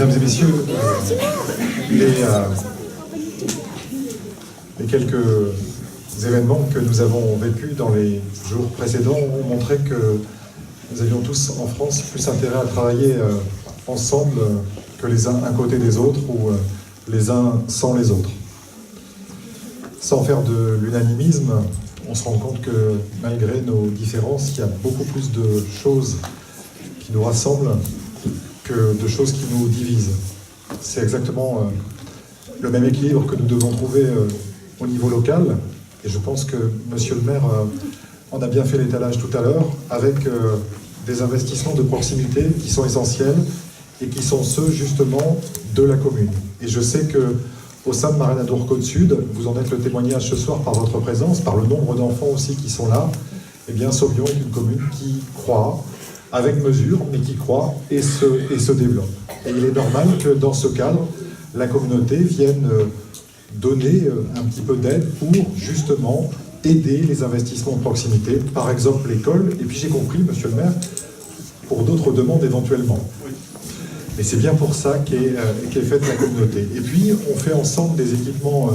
Mesdames et messieurs, les quelques événements que nous avons vécus dans les jours précédents ont montré que nous avions tous en France plus intérêt à travailler ensemble que les uns à côté des autres ou les uns sans les autres. Sans faire de l'unanimisme, on se rend compte que malgré nos différences, il y a beaucoup plus de choses qui nous rassemblent que de choses qui nous divisent. C'est exactement le même équilibre que nous devons trouver au niveau local. Et je pense que Monsieur le maire en a bien fait l'étalage tout à l'heure, avec des investissements de proximité qui sont essentiels et qui sont ceux justement de la commune. Et je sais que au sein de Marenadour-Côte-Sud, vous en êtes le témoignage ce soir par votre présence, par le nombre d'enfants aussi qui sont là. Eh bien, Sauvion est une commune qui croit, avec mesure, mais qui croit et se développe. Et il est normal que dans ce cadre, la communauté vienne donner un petit peu d'aide pour justement aider les investissements de proximité, par exemple l'école, et puis j'ai compris, monsieur le maire, pour d'autres demandes éventuellement. Mais c'est bien pour ça qu'est faite la communauté. Et puis, on fait ensemble des équipements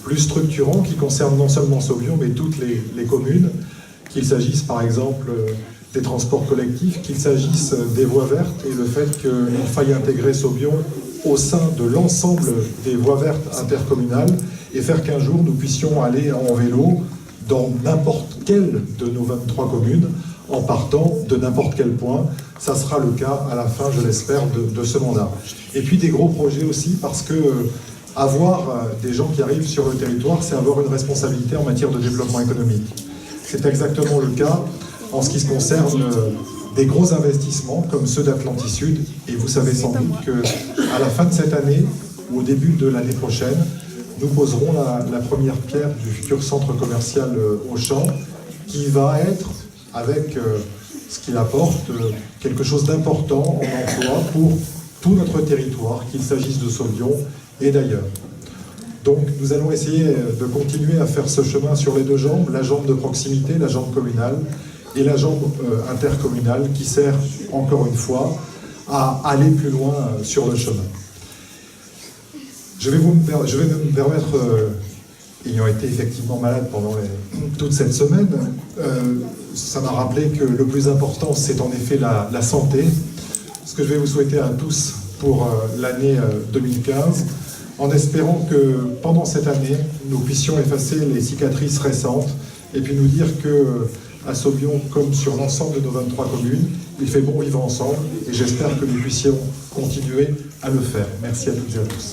plus structurants qui concernent non seulement Sauvion, mais toutes les communes, qu'il s'agisse par exemple des transports collectifs, qu'il s'agisse des voies vertes et le fait qu'il faille intégrer Sauvion au sein de l'ensemble des voies vertes intercommunales et faire qu'un jour nous puissions aller en vélo dans n'importe quelle de nos 23 communes en partant de n'importe quel point. Ça sera le cas à la fin, je l'espère, de ce mandat. Et puis des gros projets aussi, parce que avoir des gens qui arrivent sur le territoire, c'est avoir une responsabilité en matière de développement économique. C'est exactement le cas en ce qui se concerne des gros investissements comme ceux d'Atlantisud. Et vous savez sans doute qu'à la fin de cette année, ou au début de l'année prochaine, nous poserons la première pierre du futur centre commercial Auchan, qui va être, avec ce qu'il apporte, quelque chose d'important en emploi pour tout notre territoire, qu'il s'agisse de Sauvion et d'ailleurs. Donc nous allons essayer de continuer à faire ce chemin sur les deux jambes, la jambe de proximité, la jambe communale, et la jambe intercommunale qui sert, encore une fois, à aller plus loin sur le chemin. Je vais me permettre, ayant été effectivement malade pendant toute cette semaine, ça m'a rappelé que le plus important, c'est en effet la santé. Ce que je vais vous souhaiter à tous pour l'année 2015, en espérant que pendant cette année, nous puissions effacer les cicatrices récentes et puis nous dire que à Sauvion, comme sur l'ensemble de nos 23 communes, il fait bon vivre ensemble et j'espère que nous puissions continuer à le faire. Merci à toutes et à tous.